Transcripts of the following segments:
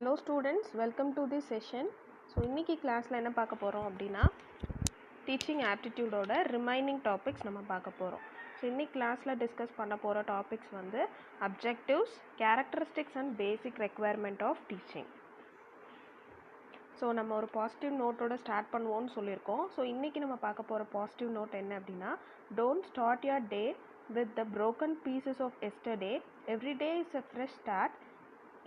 Hello students, welcome to this session. So இன்னைக்கு கிளாஸில் என்ன பார்க்க போகிறோம் அப்படின்னா டீச்சிங் ஆப்டிடியூடோட ரிமைனிங் டாபிக்ஸ் நம்ம பார்க்க போகிறோம். ஸோ இன்னைக்கு கிளாஸில் டிஸ்கஸ் பண்ண போகிற டாபிக்ஸ் வந்து objectives, characteristics and basic requirement of teaching. So நம்ம ஒரு பாசிட்டிவ் நோட்டோட ஸ்டார்ட் பண்ணுவோம்னு சொல்லியிருக்கோம். ஸோ இன்றைக்கி நம்ம பார்க்க போகிற பாசிட்டிவ் நோட் என்ன அப்படின்னா, don't start your day with the broken pieces of yesterday. Every day is a fresh start.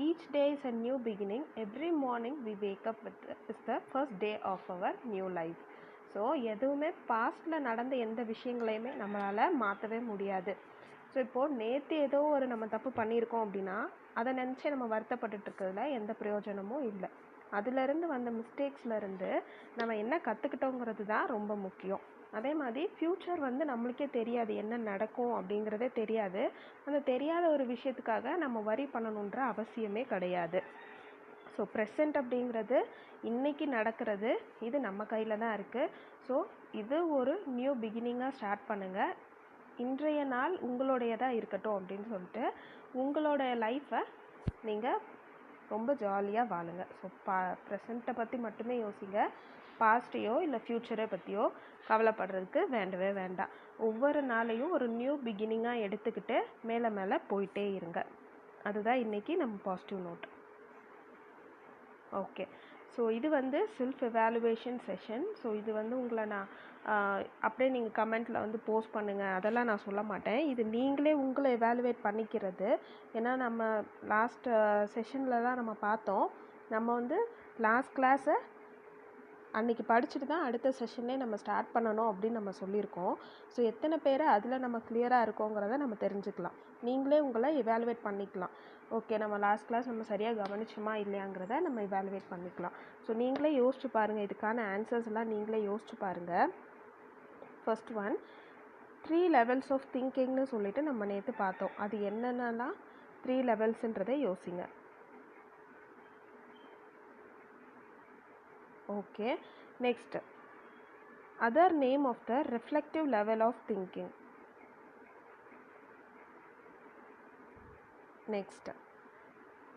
Each day is a new beginning. Every morning we wake up with is the first day of our new life. So எதுவுமே பாஸ்டில் நடந்த எந்த விஷயங்களையுமே நம்மளால் மாற்றவே முடியாது. So இப்போது நேற்று ஏதோ ஒரு நம்ம தப்பு பண்ணியிருக்கோம் அப்படின்னா அதை நினச்சி நம்ம வருத்தப்பட்டுட்டு இருக்கிறதுல எந்த பிரயோஜனமும் இல்லை. அதிலிருந்து வந்த மிஸ்டேக்ஸ்லேருந்து நம்ம என்ன கற்றுக்கிட்டோங்கிறது தான் ரொம்ப முக்கியம். அதே மாதிரி ஃப்யூச்சர் வந்து நம்மளுக்கே தெரியாது, என்ன நடக்கும் அப்படிங்கிறதே தெரியாது. அந்த தெரியாத ஒரு விஷயத்துக்காக நம்ம வரி பண்ணணுன்ற அவசியமே கிடையாது. ஸோ ப்ரெசண்ட் அப்படிங்கிறது இன்றைக்கி நடக்கிறது, இது நம்ம கையில் தான் இருக்குது. ஸோ இது ஒரு நியூ பிகினிங்காக ஸ்டார்ட் பண்ணுங்கள். இன்றைய நாள் உங்களுடையதாக இருக்கட்டும் அப்படின்னு சொல்லிட்டு உங்களோட லைஃப்பை நீங்கள் ரொம்ப ஜாலியாக வாழுங்க. ஸோ ப்ரெசண்ட்டை பற்றி மட்டுமே யோசிங்க. பாஸ்ட்டையோ இல்லை ஃப்யூச்சரை பற்றியோ கவலைப்படுறதுக்கு வேண்டவே வேண்டாம். ஒவ்வொரு நாளையும் ஒரு நியூ பிகினிங்காக எடுத்துக்கிட்டு மேலே மேலே போயிட்டே இருங்க. அதுதான் இன்றைக்கி நம்ம பாசிட்டிவ் நோட். ஓகே, ஸோ இது வந்து செல்ஃப் எவாலுவேஷன் செஷன். ஸோ இது வந்து உங்களை நான் அப்படியே நீங்கள் கமெண்ட்டில் வந்து போஸ்ட் பண்ணுங்கள் அதெல்லாம் நான் சொல்ல மாட்டேன். இது நீங்களே உங்களை எவாலுவேட் பண்ணிக்கிறது. ஏன்னா நம்ம லாஸ்ட் செஷன்லலாம் நம்ம பார்த்தோம், நம்ம வந்து லாஸ்ட் கிளாஸை அன்றைக்கி படிச்சுட்டு தான் அடுத்த செஷனே நம்ம ஸ்டார்ட் பண்ணணும் அப்படின்னு நம்ம சொல்லியிருக்கோம். ஸோ எத்தனை பேர் அதில் நம்ம கிளியராக இருக்கோங்கிறத நம்ம தெரிஞ்சுக்கலாம். நீங்களே உங்களை எவாலுவேட் பண்ணிக்கலாம். ஓகே, நம்ம லாஸ்ட் கிளாஸ் நம்ம சரியாக கவனிச்சோமா இல்லையாங்கிறத நம்ம எவாலுவேட் பண்ணிக்கலாம். ஸோ நீங்களே யோசிச்சு பாருங்கள், இதுக்கான ஆன்சர்ஸ் எல்லாம் நீங்களே யோசிச்சு பாருங்கள். ஃபர்ஸ்ட் ஒன், 3 லெவல்ஸ் ஆஃப் திங்கிங்னு சொல்லிட்டு நம்ம நேற்று பார்த்தோம். அது என்னென்னலாம் 3 லெவல்ஸுன்றதை யோசிங்க. Okay, next, other name of the reflective level of thinking. Next,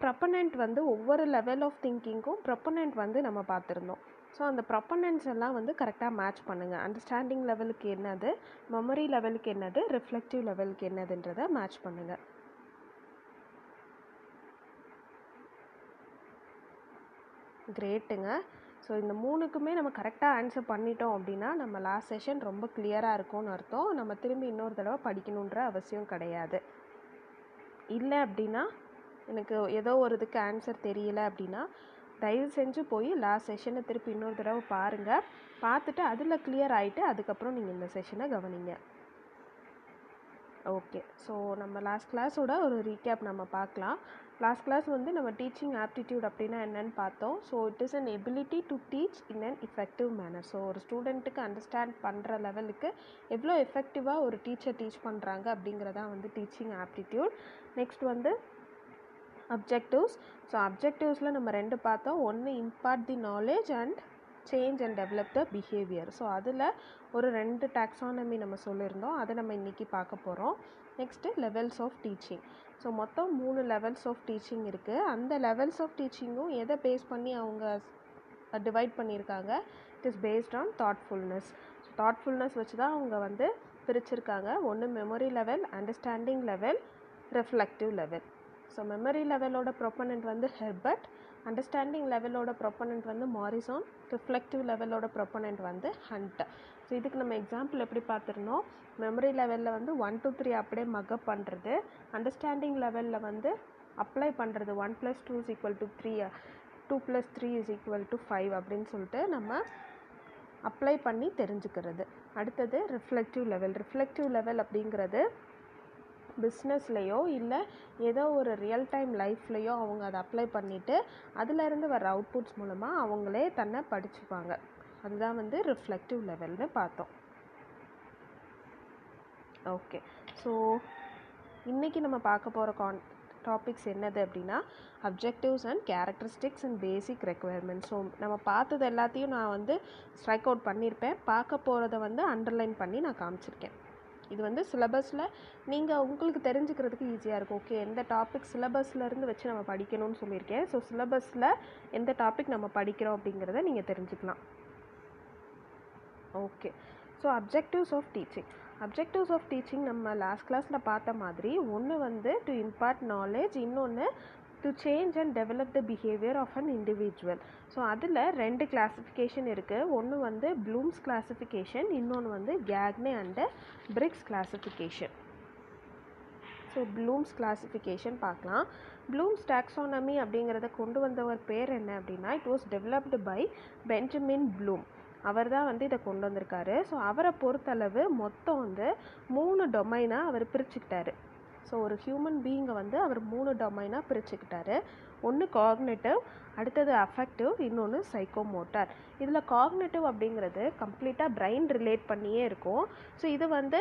proponent வந்து ஒவ்வொரு லெவல் ஆஃப் திங்கிங்கும் ப்ரொபனண்ட் வந்து நம்ம பார்த்துருந்தோம். ஸோ அந்த ப்ரொபனன்ட்ஸ் எல்லாம் வந்து கரெக்டாக மேட்ச் பண்ணுங்கள். அண்டர்ஸ்டாண்டிங் லெவலுக்கு என்னது, மெமரி லெவலுக்கு என்னது, ரிஃப்ளெக்டிவ் லெவலுக்கு என்னதுன்றதை மேட்ச் பண்ணுங்கள். கிரேட்டுங்க. ஸோ இந்த 3க்குமே நம்ம கரெக்டாக ஆன்சர் பண்ணிட்டோம் அப்படின்னா நம்ம லாஸ்ட் செஷன் ரொம்ப கிளியராக இருக்கும்னு அர்த்தம். நம்ம திரும்பி இன்னொரு தடவை படிக்கணுன்ற அவசியம் கிடையாது. இல்லை அப்படின்னா எனக்கு ஏதோ ஒரு இதுக்கு ஆன்சர் தெரியல அப்படின்னா தயவு செஞ்சு போய் லாஸ்ட் செஷனை திருப்பி இன்னொரு தடவை பாருங்கள். பார்த்துட்டு அதில் கிளியர் ஆகிட்டு அதுக்கப்புறம் நீங்கள் இந்த செஷனை கவனிங்க. ஓகே, ஸோ நம்ம லாஸ்ட் கிளாஸோட ஒரு ரீகேப் நம்ம பார்க்கலாம். லாஸ்ட் கிளாஸ் வந்து நம்ம டீச்சிங் ஆப்டிடியூட் அப்படின்னா என்னன்னு பார்த்தோம். So it is an ability to teach in an effective manner. So ஒரு ஸ்டூடெண்ட்டுக்கு அண்டர்ஸ்டாண்ட் பண்ணுற லெவலுக்கு எவ்வளோ எஃபெக்டிவாக ஒரு டீச்சர் டீச் பண்ணுறாங்க அப்படிங்கிறதான் வந்து டீச்சிங் ஆப்டிடியூட். நெக்ஸ்ட் வந்து அப்ஜெக்டிவ்ஸ். ஸோ அப்ஜெக்டிவ்ஸில் நம்ம 2 பார்த்தோம். ஒன்று impart the knowledge and change and develop the behaviour. So அதில் ஒரு 2 டாக்ஸானமி நம்ம சொல்லியிருந்தோம், அதை நம்ம இன்றைக்கி பார்க்க போகிறோம். Next levels of teaching. So மொத்தம் 3 லெவல்ஸ் ஆஃப் டீச்சிங் இருக்குது. அந்த லெவல்ஸ் ஆஃப் டீச்சிங்கும் எதை பேஸ் பண்ணி அவங்க டிவைட் பண்ணியிருக்காங்க, இட் இஸ் பேஸ்ட் ஆன் தாட்ஃபுல்னஸ். ஸோ தாட்ஃபுல்னஸ் வச்சு தான் அவங்க வந்து பிரிச்சிருக்காங்க. ஒன்று memory level, understanding level, reflective level. So memory லெவலோட ப்ரொப்பனண்ட் வந்து ஹெர்பர்ட், அண்டர்ஸ்டாண்டிங் லெவலோட ப்ரொப்பனண்ட் வந்து மாரிசான், ரிஃப்ளெக்டிவ் லெவலோட ப்ரொப்பனண்ட் வந்து ஹண்ட். ஸோ இதுக்கு நம்ம எக்ஸாம்பிள் எப்படி பார்த்துருந்தோம், மெமரி லெவலில் வந்து 1 to 3 அப்படியே மக்கப் பண்ணுறது, அண்டர்ஸ்டாண்டிங் லெவலில் வந்து அப்ளை பண்ணுறது 1 + 2 = 3, 2 + 3 = 5 அப்படின்னு சொல்லிட்டு நம்ம அப்ளை பண்ணி தெரிஞ்சுக்கிறது. அடுத்தது ரிஃப்ளெக்டிவ் லெவல். ரிஃப்ளெக்டிவ் லெவல் அப்படிங்கிறது பிஸ்னஸ்லேயோ இல்லை ஏதோ ஒரு ரியல் டைம் லைஃப்லேயோ அவங்க அதை அப்ளை பண்ணிவிட்டு அதிலேருந்து வர அவுட்புட்ஸ் மூலமாக அவங்களே தன்னை படிச்சுப்பாங்க. அதுதான் வந்து ரிஃப்ளெக்டிவ் லெவல்னு பார்த்தோம். ஓகே, ஸோ இன்றைக்கி நம்ம பார்க்க போகிற டாபிக்ஸ் என்னது அப்படின்னா objectives and characteristics and basic requirement. So நம்ம பார்த்தது எல்லாத்தையும் நான் வந்து ஸ்ட்ரைக் அவுட் பண்ணியிருப்பேன். பார்க்க போகிறத வந்து அண்டர்லைன் பண்ணி நான் காமிச்சிருக்கேன். இது வந்து சிலபஸில் நீங்கள் உங்களுக்கு தெரிஞ்சுக்கிறதுக்கு ஈஸியாக இருக்கும். ஓகே, எந்த டாபிக் சிலபஸ்லேருந்து வச்சு நம்ம படிக்கணும்னு சொல்லியிருக்கேன். ஸோ சிலபஸில் எந்த டாபிக் நம்ம படிக்கிறோம் அப்படிங்கிறத நீங்கள் தெரிஞ்சுக்கலாம். Okay, so objectives of teaching. Objectives of teaching நம்ம லாஸ்ட் கிளாஸில் பார்த்த மாதிரி ஒன்று வந்து டு இம்பார்ட் நாலேஜ், இன்னொன்று to change and develop the behaviour of an individual. So அதில் 2 கிளாஸிஃபிகேஷன் இருக்குது. ஒன்று வந்து ப்ளூம்ஸ் கிளாஸிஃபிகேஷன், இன்னொன்று வந்து Gagne and Briggs classification. So Bloom's classification பார்க்கலாம். ப்ளூம்ஸ் டாக்ஸானமி அப்படிங்கிறத கொண்டு வந்தவர் பேர் என்ன அப்படின்னா, it was developed by Benjamin Bloom. அவர் தான் வந்து இதை கொண்டு வந்திருக்காரு. ஸோ அவரை பொறுத்தளவு மொத்தம் வந்து 3 டொமைனாக அவர் பிரிச்சுக்கிட்டாரு. ஸோ ஒரு ஹியூமன் பீயிங்கை வந்து அவர் 3 டொமைனாக பிரிச்சுக்கிட்டாரு. ஒன்று காக்னேட்டிவ், அடுத்தது அஃபெக்டிவ், இன்னொன்று சைக்கோமோட்டார். இதில் காக்னேட்டிவ் அப்படிங்கிறது கம்ப்ளீட்டாக பிரெயின் ரிலேட் பண்ணியே இருக்கும். ஸோ இது வந்து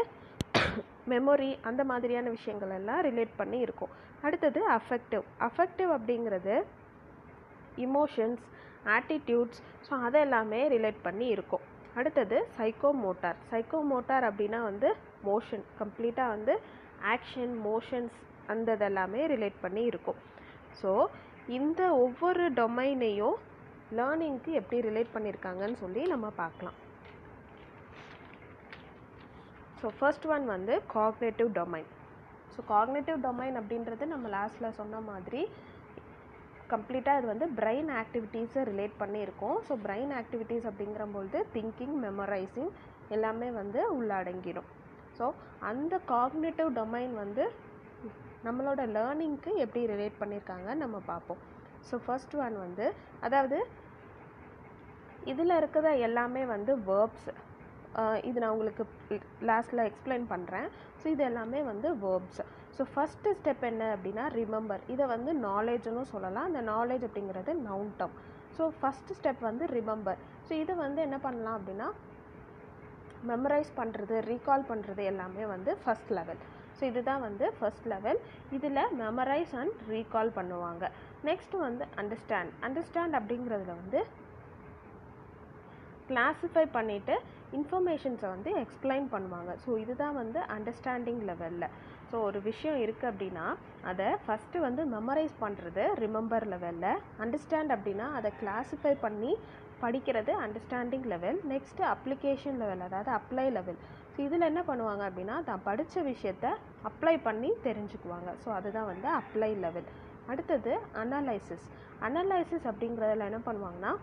மெமரி அந்த மாதிரியான விஷயங்கள் எல்லாம் ரிலேட் பண்ணி இருக்கும். அடுத்தது அஃபெக்டிவ். அஃபெக்டிவ் அப்படிங்கிறது இமோஷன்ஸ், ஆட்டிடியூட்ஸ், ஸோ அதெல்லாமே ரிலேட் பண்ணி இருக்கும். அடுத்தது சைக்கோமோட்டார். சைக்கோமோட்டார் அப்படின்னா வந்து மோஷன், கம்ப்ளீட்டாக வந்து ஆக்ஷன், மோஷன்ஸ் அந்த இதெல்லாமே ரிலேட் பண்ணி இருக்கும். ஸோ இந்த ஒவ்வொரு டொமைனையும் லேர்னிங்க்கு எப்படி ரிலேட் பண்ணியிருக்காங்கன்னு சொல்லி நம்ம பார்க்கலாம். ஸோ ஃபர்ஸ்ட் ஒன் வந்து cognitive domain. So cognitive domain அப்படின்றது நம்ம லாஸ்ட்டில் சொன்ன மாதிரி கம்ப்ளீட்டாக இது வந்து பிரெயின் ஆக்டிவிட்டீஸை ரிலேட் பண்ணி இருக்கும். ஸோ பிரெயின் ஆக்டிவிட்டீஸ் அப்படிங்கிறபோது திங்கிங், மெமரைசிங் எல்லாமே வந்து உள்ளடங்கிடும். ஸோ அந்த காக்னேட்டிவ் டொமைன் வந்து நம்மளோட லேர்னிங்க்கு எப்படி ரிலேட் பண்ணியிருக்காங்கன்னு நம்ம பார்ப்போம். ஸோ ஃபர்ஸ்ட் ஒன் வந்து, அதாவது இதில் இருக்கிற எல்லாமே வந்து வேர்ப்ஸ். இது நான் உங்களுக்கு லாஸ்ட்டில் எக்ஸ்பிளைன் பண்ணுறேன். ஸோ இது எல்லாமே வந்து வேர்ப்ஸ். ஸோ ஃபஸ்ட்டு ஸ்டெப் என்ன அப்படின்னா ரிமெம்பர். இதை வந்து நாலேஜ்னு சொல்லலாம். அந்த நாலேஜ் அப்படிங்கிறது noun term. So first step வந்து ரிமெம்பர். ஸோ இது வந்து என்ன பண்ணலாம் அப்படின்னா மெமரைஸ் பண்ணுறது, ரீகால் பண்ணுறது எல்லாமே வந்து ஃபஸ்ட் லெவல். ஸோ இதுதான் வந்து ஃபஸ்ட் லெவல். இதில் மெமரைஸ் அண்ட் ரீகால் பண்ணுவாங்க. நெக்ஸ்ட் வந்து அண்டர்ஸ்டாண்ட். அண்டர்ஸ்டாண்ட் அப்படிங்கிறதுல வந்து கிளாஸிஃபை பண்ணிவிட்டு இன்ஃபர்மேஷன்ஸை வந்து எக்ஸ்பிளைன் பண்ணுவாங்க. ஸோ இதுதான் வந்து அண்டர்ஸ்டாண்டிங் லெவலில். ஸோ ஒரு விஷயம் இருக்குது அப்படின்னா அதை ஃபஸ்ட்டு வந்து மெமரைஸ் பண்ணுறது ரிமெம்பர் லெவலில். அண்டர்ஸ்டாண்ட் அப்படின்னா அதை கிளாஸிஃபை பண்ணி படிக்கிறது understanding level. Next application level, அதாவது அப்ளை லெவல். ஸோ இதில் என்ன பண்ணுவாங்க அப்படின்னா தான் படித்த விஷயத்தை அப்ளை பண்ணி தெரிஞ்சுக்குவாங்க. ஸோ அதுதான் வந்து அப்ளை லெவல். அடுத்தது அனலைசிஸ். அனலைசிஸ் அப்படிங்கிறதுல என்ன பண்ணுவாங்கன்னா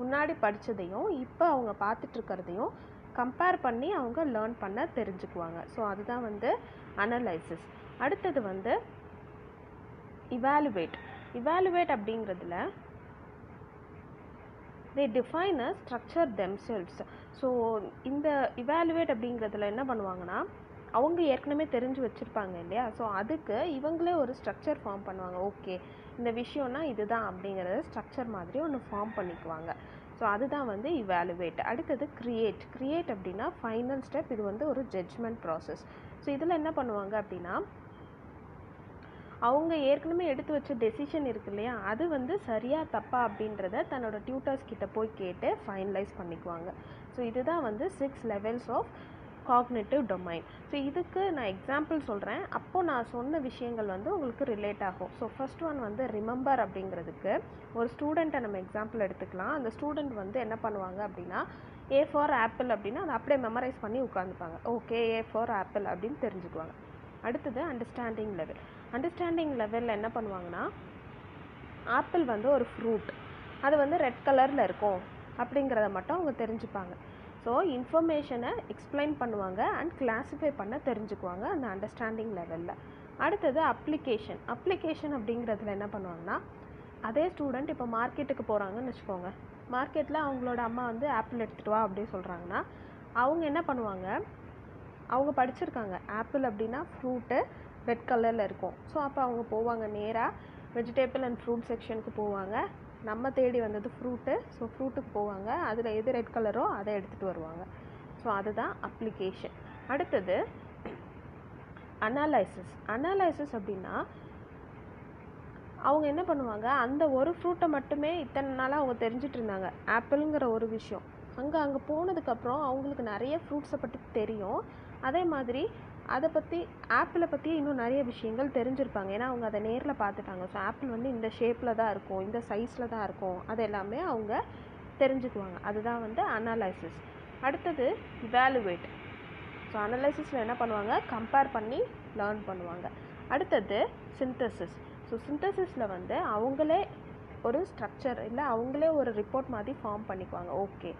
முன்னாடி படித்ததையும் இப்போ அவங்க பார்த்துட்ருக்கிறதையும் கம்பேர் பண்ணி அவங்க லேர்ன் பண்ண தெரிஞ்சுக்குவாங்க. ஸோ அதுதான் வந்து அனலைசிஸ். அடுத்தது வந்து இவாலுவேட். இவாலுவேட் அப்படிங்கிறதுல they define a structure themselves. So இந்த இவாலுவேட் அப்படிங்கிறதுல என்ன பண்ணுவாங்கன்னா அவங்க ஏற்கனவே தெரிஞ்சு வச்சுருப்பாங்க இல்லையா. ஸோ அதுக்கு இவங்களே ஒரு ஸ்ட்ரக்சர் ஃபார்ம் பண்ணுவாங்க. ஓகே, இந்த விஷயம்னா இதுதான் அப்படிங்கிறத ஸ்ட்ரக்சர் மாதிரி ஒன்று ஃபார்ம் பண்ணிக்குவாங்க. ஸோ அதுதான் வந்து இவாலுவேட். அடுத்தது கிரியேட். கிரியேட் அப்படின்னா ஃபைனல் ஸ்டெப். இது வந்து ஒரு ஜட்ஜ்மெண்ட் ப்ராசஸ். ஸோ இதில் என்ன பண்ணுவாங்க அப்படின்னா அவங்க ஏற்கனவே எடுத்து வச்ச டெசிஷன் இருக்கு இல்லையா, அது வந்து சரியா தப்பா அப்படின்றத தன்னோட டியூட்டர்ஸ் கிட்ட போய் கேட்டு ஃபைனலைஸ் பண்ணிக்குவாங்க. ஸோ இதுதான் வந்து 6 levels of cognitive domain. So இதுக்கு நான் எக்ஸாம்பிள் சொல்கிறேன். அப்போது நான் சொன்ன விஷயங்கள் வந்து உங்களுக்கு ரிலேட் ஆகும். ஸோ ஃபர்ஸ்ட் ஒன் வந்து ரிமெம்பர் அப்படிங்கிறதுக்கு ஒரு ஸ்டூடெண்ட்டை நம்ம எக்ஸாம்பிள் எடுத்துக்கலாம். அந்த ஸ்டூடெண்ட் வந்து என்ன பண்ணுவாங்க அப்படின்னா ஏ ஃபார் ஆப்பிள் அப்படின்னா அதை அப்படியே மெமரைஸ் பண்ணி உட்காந்துப்பாங்க. ஓகே, ஏ ஃபார் ஆப்பிள் அப்படின்னு தெரிஞ்சுக்குவாங்க. அடுத்தது அண்டர்ஸ்டாண்டிங் லெவல். அண்டர்ஸ்டாண்டிங் லெவலில் என்ன பண்ணுவாங்கன்னா ஆப்பிள் வந்து ஒரு ஃப்ரூட், அது வந்து ரெட் கலரில் இருக்கும் அப்படிங்கிறத மட்டும் அவங்க தெரிஞ்சுப்பாங்க. ஸோ இன்ஃபர்மேஷனை எக்ஸ்பிளைன் பண்ணுவாங்க அண்ட் கிளாஸிஃபை பண்ண தெரிஞ்சுக்குவாங்க அந்த அண்டர்ஸ்டாண்டிங் லெவலில். அடுத்தது அப்ளிகேஷன். அப்ளிகேஷன் அப்படிங்கிறதுல என்ன பண்ணுவாங்கன்னா அதே ஸ்டூடெண்ட் இப்போ மார்க்கெட்டுக்கு போகிறாங்கன்னு வச்சுக்கோங்க. மார்க்கெட்டில் அவங்களோட அம்மா வந்து ஆப்பிள் எடுத்துகிட்டு வா அப்படின்னு சொல்கிறாங்கன்னா அவங்க என்ன பண்ணுவாங்க, அவங்க படிச்சிருக்காங்க ஆப்பிள் அப்படின்னா ஃப்ரூட்டு ரெட் கலரில் இருக்கும். ஸோ அப்போ அவங்க போவாங்க நேராக வெஜிடேபிள் அண்ட் ஃப்ரூட் செக்ஷனுக்கு போவாங்க. நம்ம தேடி வந்தது ஃப்ரூட்டு. ஸோ ஃப்ரூட்டுக்கு போவாங்க, அதில் எது ரெட் கலரோ அதை எடுத்துகிட்டு வருவாங்க. ஸோ அதுதான் அப்ளிகேஷன். அடுத்தது அனலைசிஸ். அனலைசிஸ் அப்படின்னா அவங்க என்ன பண்ணுவாங்க, அந்த ஒரு ஃப்ரூட்டை மட்டுமே இத்தனை நாளாக அவங்க தெரிஞ்சிட்டு இருந்தாங்க ஆப்பிளுங்கிற ஒரு விஷயம். அங்கே போனதுக்கப்புறம் அவங்களுக்கு நிறைய ஃப்ரூட்ஸை பற்றி தெரியும். அதே மாதிரி அதை பற்றி ஆப்பிளை பற்றி இன்னும் நிறைய விஷயங்கள் தெரிஞ்சிருப்பாங்க, ஏன்னா அவங்க அதை நேரில் பார்த்துட்டாங்க. ஸோ ஆப்பிள் வந்து இந்த ஷேப்பில் தான் இருக்கும், இந்த சைஸில் தான் இருக்கும், அது எல்லாமே அவங்க தெரிஞ்சுக்குவாங்க. அதுதான் வந்து அனாலிசிஸ். அடுத்தது இவாலுவேட். ஸோ அனலைசிஸில் என்ன பண்ணுவாங்க, கம்பேர் பண்ணி லேர்ன் பண்ணுவாங்க. அடுத்தது சிந்தசிஸ். ஸோ சிந்தசிஸில் வந்து அவங்களே ஒரு ஸ்ட்ரக்சர் இல்லை அவங்களே ஒரு ரிப்போர்ட் மாதிரி ஃபார்ம் பண்ணிக்குவாங்க. ஓகே,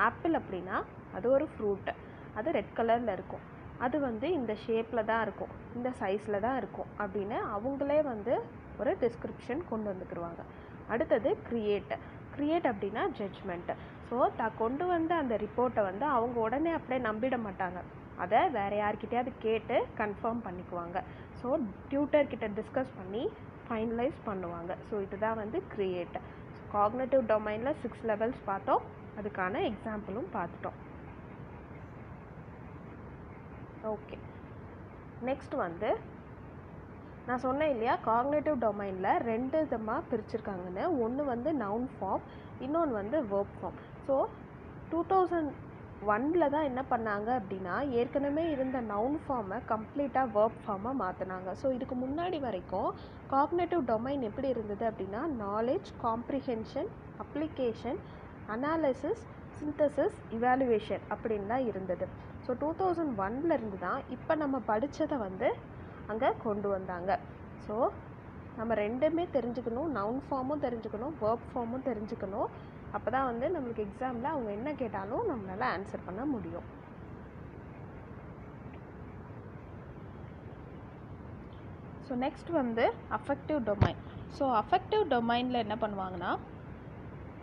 ஆப்பிள் அப்படின்னா அது ஒரு ஃப்ரூட், அது ரெட் கலரில் இருக்கும், அது வந்து இந்த ஷேப்பில் தான் இருக்கும், இந்த சைஸில் தான் இருக்கும் அப்படின்னு அவங்களே வந்து ஒரு டிஸ்கிரிப்ஷன் கொண்டு வந்துக்கிடுவாங்க. அடுத்தது கிரியேட் அப்படின்னா ஜட்ஜ்மெண்ட். ஸோ கொண்டு வந்த அந்த ரிப்போர்ட்டை வந்து அவங்க உடனே அப்படியே நம்பிட மாட்டாங்க, அதை வேறு யார்கிட்டையாவது கேட்டு கன்ஃபார்ம் பண்ணிக்குவாங்க. ஸோ டியூட்டர்கிட்ட டிஸ்கஸ் பண்ணி ஃபைனலைஸ் பண்ணுவாங்க. ஸோ இதுதான் வந்து கிரியேட். காக்னிட்டிவ் டொமைனில் 6 லெவல்ஸ் பார்த்தோம், அதுக்கான எக்ஸாம்பிளும் பார்த்துட்டோம். ஓகே, நெக்ஸ்ட் வந்து நான் சொன்னேன் இல்லையா, காக்னிட்டிவ் டொமைனில் 2 விதமாக பிரிச்சிருக்காங்கன்னு. ஒன்று வந்து நவுன் ஃபார்ம், இன்னொன்று வந்து வேர்ப் ஃபார்ம். ஸோ 2001 தான் என்ன பண்ணாங்க அப்படின்னா, ஏற்கனவே இருந்த நவுன் ஃபார்மை கம்ப்ளீட்டாக வேர்ப் ஃபார்மாக மாற்றினாங்க. ஸோ இதுக்கு முன்னாடி வரைக்கும் காக்னிட்டிவ் டொமைன் எப்படி இருந்தது அப்படின்னா, knowledge, comprehension, application, analysis, synthesis, evaluation அப்படின்னு தான் இருந்தது. ஸோ 2001 இருந்து தான் இப்போ நம்ம படித்ததை வந்து அங்கே கொண்டு வந்தாங்க. ஸோ நம்ம ரெண்டுமே தெரிஞ்சுக்கணும், நவுன் ஃபார்மும் தெரிஞ்சுக்கணும், வேர்ப் ஃபார்மும் தெரிஞ்சுக்கணும். அப்போ தான் வந்து நம்மளுக்கு எக்ஸாமில் அவங்க என்ன கேட்டாலும் நம்மளால் ஆன்சர் பண்ண முடியும். ஸோ நெக்ஸ்ட் வந்து அஃபெக்டிவ் டொமைன். ஸோ அஃபெக்டிவ் டொமைனில் என்ன பண்ணுவாங்கன்னா,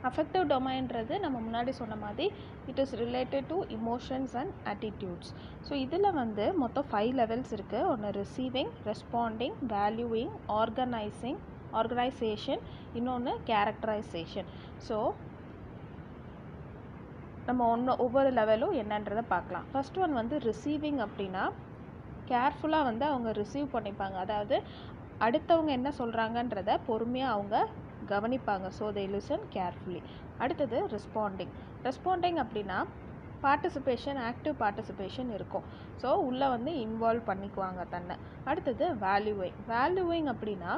அஃபெக்டிவ் டொமைன்றது நம்ம முன்னாடி சொன்ன மாதிரி it is related to emotions and attitudes. So இதில் வந்து மொத்தம் 5 லெவல்ஸ் இருக்குது. ஒன்று ரிசீவிங், ரெஸ்பாண்டிங், வேல்யூவிங், ஆர்கனைசேஷன், இன்னொன்று கேரக்டரைசேஷன். ஸோ நம்ம ஒவ்வொரு லெவலும் என்னன்றதை பார்க்கலாம். ஃபர்ஸ்ட் ஒன் வந்து ரிசீவிங் அப்படின்னா, கேர்ஃபுல்லாக வந்து அவங்க ரிசீவ் பண்ணிப்பாங்க, அதாவது அடுத்தவங்க என்ன சொல்கிறாங்கன்றத பொறுமையாக அவங்க கவனிப்பாங்க. So they listen carefully. அடுத்தது ரெஸ்பாண்டிங் அப்படின்னா பார்ட்டிசிபேஷன், ஆக்டிவ் பார்ட்டிசிபேஷன் இருக்கும். ஸோ உள்ளே வந்து இன்வால்வ் பண்ணிக்குவாங்க தன்னை. அடுத்தது வேல்யூவிங் அப்படின்னா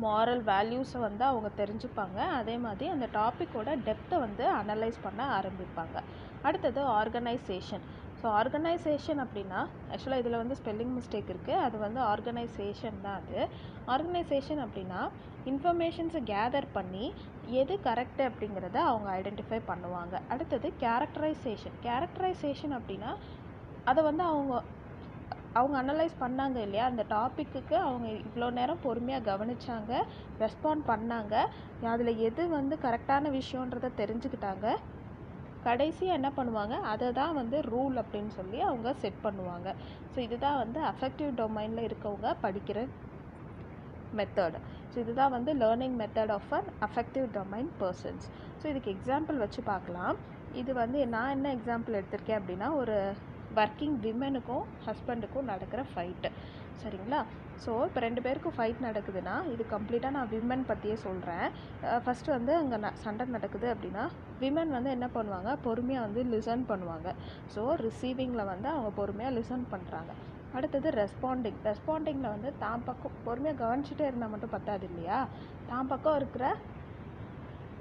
மாரல் வேல்யூஸை வந்து அவங்க தெரிஞ்சுப்பாங்க, அதே மாதிரி அந்த டாப்பிக்கோட டெப்த்தை வந்து அனலைஸ் பண்ண ஆரம்பிப்பாங்க. அடுத்தது ஆர்கனைசேஷன். ஸோ ஆர்கனைசேஷன் அப்படின்னா, ஆக்சுவலாக இதில் வந்து ஸ்பெல்லிங் மிஸ்டேக் இருக்குது, அது வந்து ஆர்கனைசேஷன் தான். அது ஆர்கனைசேஷன் அப்படின்னா இன்ஃபர்மேஷன்ஸை கேதர் பண்ணி எது கரெக்டு அப்படிங்கிறத அவங்க ஐடென்டிஃபை பண்ணுவாங்க. அடுத்தது கேரக்டரைசேஷன் அப்படின்னா அதை வந்து அவங்க அனலைஸ் பண்ணாங்க இல்லையா, அந்த டாப்பிக்கு அவங்க இவ்வளோ நேரம் பொறுமையாக கவனித்தாங்க, ரெஸ்பாண்ட் பண்ணாங்க, அதில் எது வந்து கரெக்டான விஷயன்றதை தெரிஞ்சுக்கிட்டாங்க. கடைசியாக என்ன பண்ணுவாங்க, அதை தான் வந்து ரூல் அப்படின்னு சொல்லி அவங்க செட் பண்ணுவாங்க. ஸோ இதுதான் வந்து அஃபெக்டிவ் டொமைனில் இருக்கவங்க படிக்கிற மெத்தட். ஸோ இதுதான் வந்து learning method of an affective domain persons. So இதுக்கு எக்ஸாம்பிள் வச்சு பார்க்கலாம். இது வந்து நான் என்ன எக்ஸாம்பிள் எடுத்திருக்கேன் அப்படின்னா, ஒரு ஒர்க்கிங் விமனுக்கும் ஹஸ்பண்டுக்கும் நடக்கிற ஃபைட்டு, சரிங்களா? ஸோ இப்போ 2 பேருக்கும் ஃபைட் நடக்குதுன்னா, இது கம்ப்ளீட்டாக நான் விமன் பற்றியே சொல்கிறேன். ஃபஸ்ட்டு வந்து அங்கே சண்டை நடக்குது அப்படின்னா, விமன் வந்து என்ன பண்ணுவாங்க, பொறுமையாக வந்து லிசன் பண்ணுவாங்க. ஸோ ரிசீவிங்கில் வந்து அவங்க பொறுமையாக லிசன் பண்ணுறாங்க. அடுத்தது ரெஸ்பாண்டிங்கில் வந்து தான் பக்கம் பொறுமையாக கவனிச்சுட்டே இருந்தால் மட்டும் பத்தாது இல்லையா, தான் பக்கம் இருக்கிற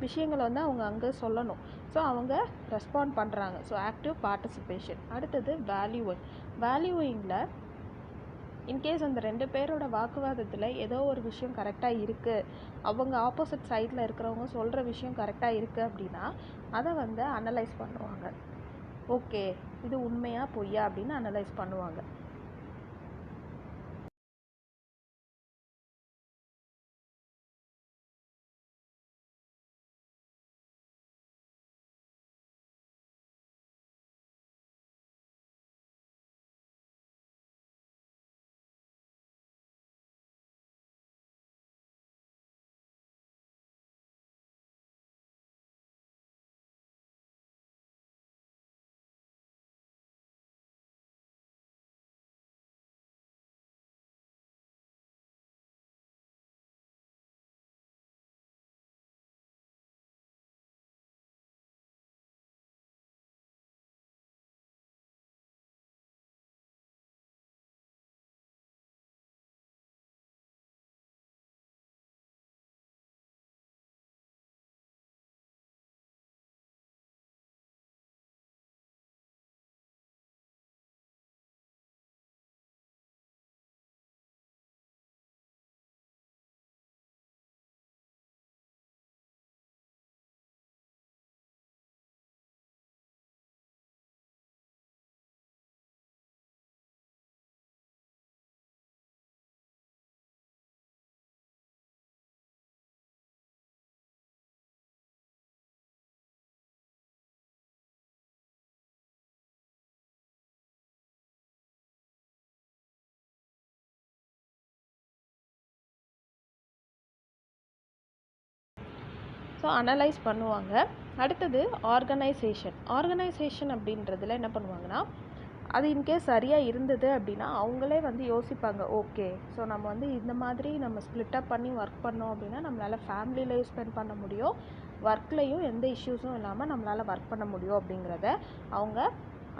விஷயங்களை வந்து அவங்க அங்கே சொல்லணும். ஸோ அவங்க ரெஸ்பாண்ட் பண்ணுறாங்க. So active participation. அடுத்தது வேல்யூவிங்கில் இன்கேஸ் அந்த 2 பேரோட வாக்குவாதத்தில் ஏதோ ஒரு விஷயம் கரெக்டாக இருக்குது, அவங்க ஆப்போசிட் சைடில் இருக்கிறவங்க சொல்கிற விஷயம் கரெக்டாக இருக்குது அப்படின்னா அதை வந்து அனலைஸ் பண்ணுவாங்க. ஓகே, இது உண்மையா பொய்யா அப்படின்னு அனலைஸ் பண்ணுவாங்க. ஸோ அனலைஸ் பண்ணுவாங்க. அடுத்தது ஆர்கனைசேஷன் அப்படின்றதுல என்ன பண்ணுவாங்கன்னா, அது இன்கேஸ் சரியாக இருந்தது அப்படின்னா அவங்களே வந்து யோசிப்பாங்க, ஓகே ஸோ நம்ம வந்து இந்த மாதிரி நம்ம ஸ்ப்ளிட்டப் பண்ணி ஒர்க் பண்ணோம் அப்படின்னா நம்மளால் ஃபேமிலி லைஃப் ஸ்பெண்ட் பண்ண முடியும், ஒர்க்லேயும் எந்த இஷ்யூஸும் இல்லாமல் நம்மளால் ஒர்க் பண்ண முடியும் அப்படிங்கிறத அவங்க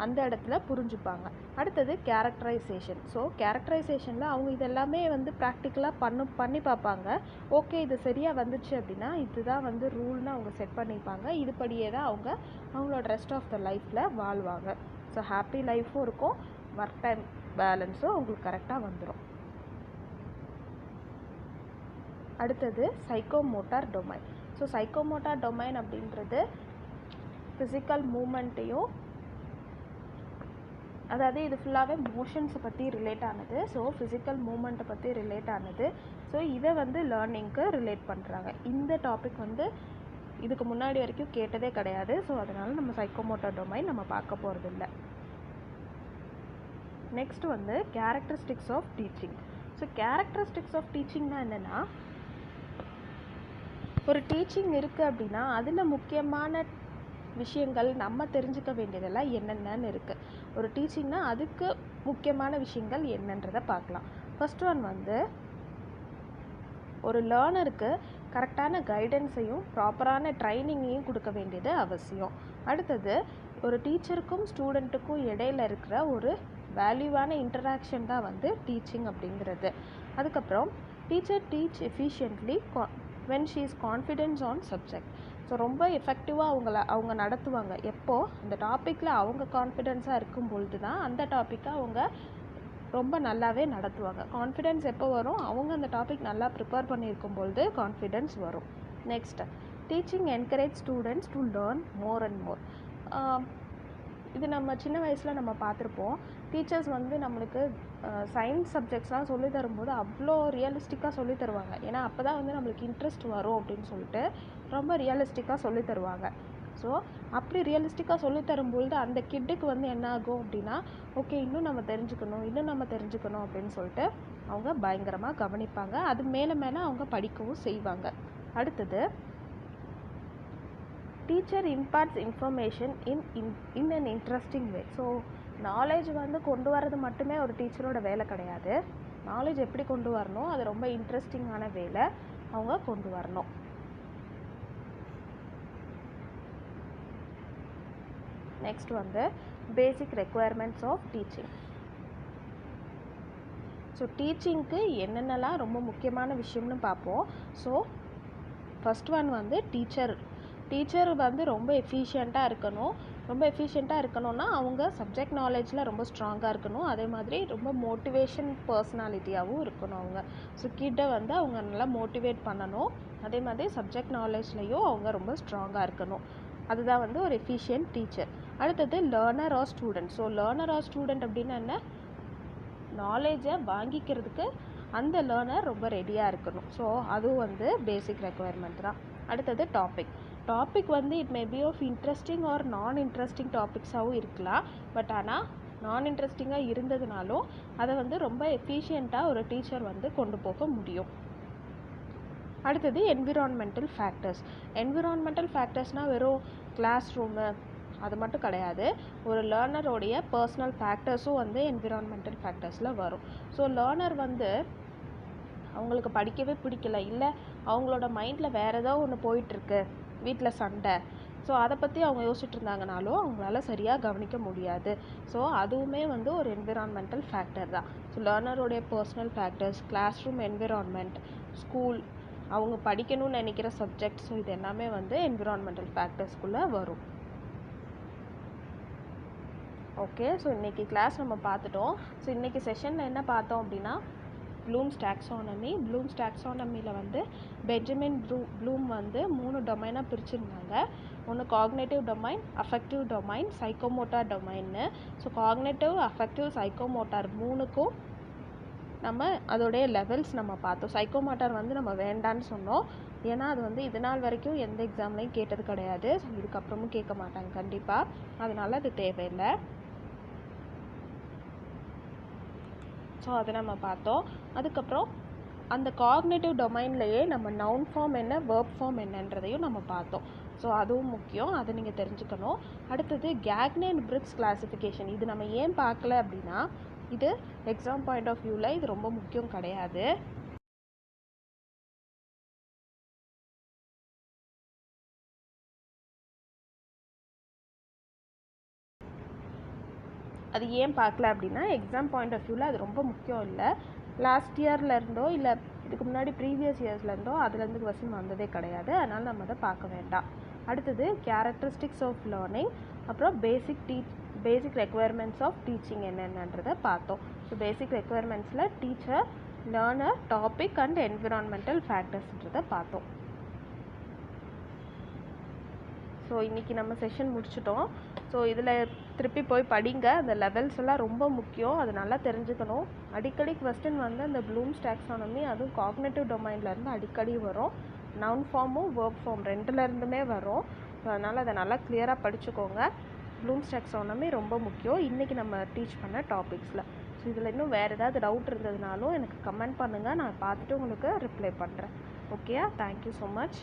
அந்த இடத்துல புரிஞ்சுப்பாங்க. அடுத்தது கேரக்டரைசேஷன். ஸோ கேரக்டரைசேஷனில் அவங்க இதெல்லாமே வந்து ப்ராக்டிக்கலாக பண்ணி பார்ப்பாங்க. ஓகே இது சரியாக வந்துச்சு அப்படின்னா இதுதான் வந்து ரூல்னு அவங்க செட் பண்ணிப்பாங்க. இதுபடியே தான் அவங்களோட ரெஸ்ட் ஆஃப் த லைஃப்பில் வாழ்வாங்க. ஸோ ஹாப்பி லைஃப்பும் இருக்கும், ஒர்க் டைம் பேலன்ஸும் அவங்களுக்கு கரெக்டாக வந்துடும். அடுத்தது psychomotor domain. So psychomotor domain அப்படின்றது ஃபிசிக்கல் மூமெண்ட்டையும், அதாவது இது ஃபுல்லாகவே மோஷன்ஸை பற்றி ரிலேட் ஆனது. ஸோ ஃபிசிக்கல் மூமெண்ட்டை பற்றி ரிலேட் ஆனது. ஸோ இதை வந்து லேர்னிங்க்கு ரிலேட் பண்ணுறாங்க. இந்த டாபிக் வந்து இதுக்கு முன்னாடி வரைக்கும் கேட்டதே கிடையாது. ஸோ அதனால் நம்ம சைக்கோமோட்டார் டொமைன் நம்ம பார்க்க போகிறதில்ல. நெக்ஸ்ட் வந்து characteristics of teaching. So characteristics of டீச்சிங்னா என்னென்னா, ஒரு டீச்சிங் இருக்குது அப்படின்னா அதில் முக்கியமான விஷயங்கள் நம்ம தெரிஞ்சுக்க வேண்டியதெல்லாம் என்னென்னு இருக்குது. ஒரு டீச்சிங்னா அதுக்கு முக்கியமான விஷயங்கள் என்னன்றதை பார்க்கலாம். ஃபர்ஸ்ட் ஒன் வந்து ஒரு லேர்னருக்கு கரெக்டான கைடன்ஸையும் ப்ராப்பரான ட்ரைனிங்கையும் கொடுக்க வேண்டியது அவசியம். அடுத்தது ஒரு டீச்சருக்கும் ஸ்டூடெண்ட்டுக்கும் இடையில இருக்கிற ஒரு வேல்யூவான இன்டராக்ஷன் தான் வந்து டீச்சிங் அப்படிங்கிறது. அதுக்கப்புறம் teacher teach efficiently when she is confident on subject. So ரொம்ப எஃபெக்டிவாக அவங்க நடத்துவாங்க. எப்போது அந்த டாப்பிக்கில் அவங்க கான்ஃபிடென்ஸாக இருக்கும் பொழுது தான் அந்த டாப்பிக்கை அவங்க ரொம்ப நல்லாவே நடத்துவாங்க. கான்ஃபிடென்ஸ் எப்போ வரும், அவங்க அந்த டாபிக் நல்லா ப்ரிப்பேர் பண்ணியிருக்கும் பொழுது கான்ஃபிடென்ஸ் வரும். Next teaching encourage students to learn more and more. இது நம்ம சின்ன வயசில் நம்ம பார்த்துருப்போம். டீச்சர்ஸ் வந்து நம்மளுக்கு சயின்ஸ் சப்ஜெக்ட்ஸ்லாம் சொல்லி தரும்போது அவ்வளோ ரியலிஸ்டிக்காக சொல்லி தருவாங்க. ஏன்னா அப்போ தான் வந்து நம்மளுக்கு இன்ட்ரெஸ்ட் வரும் அப்படின்னு சொல்லிட்டு ரொம்ப ரியலிஸ்டிக்காக சொல்லி தருவாங்க. ஸோ அப்படி ரியலிஸ்டிக்காக சொல்லி தரும்பொழுது அந்த கிட்டுக்கு வந்து என்ன ஆகும் அப்படின்னா, ஓகே இன்னும் நம்ம தெரிஞ்சுக்கணும் அப்படின்னு சொல்லிட்டு அவங்க பயங்கரமாக கவனிப்பாங்க. அது மேலே மேலே அவங்க படிக்கவும் செய்வாங்க. அடுத்தது teacher imparts information in an interesting way. So knowledge வந்து கொண்டு வரது மட்டுமே ஒரு டீச்சரோட வேலை கிடையாது. நாலேஜ் எப்படி கொண்டு வரணும், அது ரொம்ப இன்ட்ரெஸ்டிங்கான வேலை அவங்க கொண்டு வரணும். நெக்ஸ்ட் வந்து பேசிக் ரெக்குயர்மெண்ட்ஸ் ஆஃப் டீச்சிங். ஸோ டீச்சிங்க்கு என்னென்னலாம் ரொம்ப முக்கியமான விஷயம்னு பார்ப்போம். ஸோ ஃபர்ஸ்ட் ஒன் வந்து டீச்சர் வந்து ரொம்ப எஃபிஷியண்ட்டாக இருக்கணும்னா அவங்க சப்ஜெக்ட் நாலேஜில் ரொம்ப ஸ்ட்ராங்காக இருக்கணும். அதே மாதிரி ரொம்ப மோட்டிவேஷன் பர்சனாலிட்டியாகவும் இருக்கணும் அவங்க. ஸோ கிட்டை வந்து அவங்க நல்லா மோட்டிவேட் பண்ணணும். அதே மாதிரி சப்ஜெக்ட் நாலேஜ்லேயும் அவங்க ரொம்ப ஸ்ட்ராங்காக இருக்கணும். அதுதான் வந்து ஒரு எஃபிஷியன்ட் டீச்சர். அடுத்தது learner or student. So learner or student அப்படின்னா என்ன, நாலேஜை வாங்கிக்கிறதுக்கு அந்த லேர்னர் ரொம்ப ரெடியாக இருக்கணும். ஸோ அதுவும் வந்து பேசிக் ரெக்குயர்மெண்ட் தான். அடுத்தது டாபிக் வந்து it may be of interesting or non interesting டாபிக்ஸாகவும் இருக்கலாம். பட் ஆனால் நான் இன்ட்ரெஸ்டிங்காக இருந்ததுனாலும் அதை வந்து ரொம்ப எஃபிஷியண்ட்டாக ஒரு டீச்சர் வந்து கொண்டு போக முடியும். அடுத்தது என்விரான்மெண்டல் ஃபேக்டர்ஸ்னால் வெறும் கிளாஸ் ரூமு அது மட்டும் கிடையாது. ஒரு லேர்னரோடைய பர்சனல் ஃபேக்டர்ஸும் வந்து என்விரான்மெண்டல் ஃபேக்டர்ஸில் வரும். ஸோ லேர்னர் வந்து அவங்களுக்கு படிக்கவே பிடிக்கல, இல்லை அவங்களோட மைண்டில் வேறு ஏதோ ஒன்று போயிட்டுருக்கு, வீட்டில் சண்டை, ஸோ அதை பற்றி அவங்க யோசிச்சுட்டு இருந்தாங்கனாலும் அவங்களால சரியாக கவனிக்க முடியாது. ஸோ அதுவுமே வந்து ஒரு என்விரான்மெண்டல் ஃபேக்டர் தான். ஸோ லேர்னரோடைய personal factors, classroom environment, school, அவங்க படிக்கணும்னு நினைக்கிற சப்ஜெக்ட், ஸோ இது எல்லாமே வந்து என்விரான்மெண்டல் ஃபேக்டர்ஸ்குள்ளே வரும். ஓகே, ஸோ இன்றைக்கி கிளாஸ் நம்ம பார்த்துட்டோம். ஸோ இன்றைக்கி செஷனில் என்ன பார்த்தோம் அப்படின்னா, ப்ளூம்ஸ் டாக்ஸானமியில் வந்து பெஞ்சமின் ப்ளூம் வந்து 3 டொமைனாக பிரிச்சுருந்தாங்க. ஒன்று cognitive domain, affective domain, psychomotor டொமைன்னு. ஸோ காக்னேட்டிவ், அஃபெக்டிவ், சைக்கோமோட்டார் 3க்கும் நம்ம அதோடைய லெவல்ஸ் நம்ம பார்த்தோம். சைக்கோமோட்டார் வந்து நம்ம வேண்டான்னு சொன்னோம். ஏன்னா அது வந்து இது நாள் வரைக்கும் எந்த எக்ஸாம்லையும் கேட்டது கிடையாது. ஸோ இதுக்கப்புறமும் கேட்க மாட்டாங்க கண்டிப்பாக, அதனால அது தேவையில்லை. ஸோ அதை நம்ம பார்த்தோம். அதுக்கப்புறம் அந்த காக்னேட்டிவ் டொமைன்லேயே நம்ம நவுன் ஃபார்ம் என்ன, வேர்ப் ஃபார்ம் என்னன்றதையும் நம்ம பார்த்தோம். ஸோ அதுவும் முக்கியம், அதை நீங்கள் தெரிஞ்சுக்கணும். அடுத்தது கேக்னே அண்ட் பிரிக்ஸ் கிளாசிஃபிகேஷன். இது நம்ம ஏன் பார்க்கல அப்படின்னா, இது எக்ஸாம் பாயிண்ட் ஆஃப் வியூவில் இது ரொம்ப முக்கியம் கிடையாது. அது ஏன் பார்க்கல அப்படின்னா, எக்ஸாம் பாயிண்ட் ஆஃப் வியூவில் அது ரொம்ப முக்கியம் இல்லை. லாஸ்ட் இயர்லேருந்தோ இல்லை இதுக்கு முன்னாடி ப்ரீவியஸ் இயர்ஸ்லேருந்தோ அதுலேருந்து கொஸ்டின் வந்ததே கிடையாது. அதனால் நம்ம அதை பார்க்க வேண்டாம். அடுத்தது கேரக்டரிஸ்டிக்ஸ் ஆஃப் லேர்னிங், அப்புறம் பேசிக் ரெக்குயர்மெண்ட்ஸ் ஆஃப் டீச்சிங் என்னென்னன்றதை பார்த்தோம். ஸோ பேசிக் ரெக்குயர்மெண்ட்ஸில் teacher, learner, topic and environmental ஃபேக்டர்ஸ்ன்றதை பார்த்தோம். ஸோ இன்றைக்கி நம்ம செஷன் முடிச்சிட்டோம். ஸோ இதில் திருப்பி போய் படிங்க. அந்த லெவல்ஸ் எல்லாம் ரொம்ப முக்கியம், அது நல்லா தெரிஞ்சுக்கணும். அடிக்கடி கொஸ்டின் வந்து அந்த ப்ளூம்ஸ் டாக்ஸானமி, அதுவும் காக்னேட்டிவ் டொமைன்லேருந்து அடிக்கடி வரும். நவுன் ஃபார்மும் வேர்ப் ஃபார்ம் ரெண்டுலேருந்துமே வரும். ஸோ அதனால் அதை நல்லா கிளியராக படிச்சுக்கோங்க. ப்ளூம்ஸ் டாக்ஸானமி ரொம்ப முக்கியம் இன்றைக்கி நம்ம டீச் பண்ண டாபிக்ஸில். ஸோ இதில் இன்னும் வேறு ஏதாவது டவுட் இருந்ததுனாலும் எனக்கு கமெண்ட் பண்ணுங்கள், நான் பார்த்துட்டு உங்களுக்கு ரிப்ளை பண்ணுறேன். ஓகேயா? Thank you so much.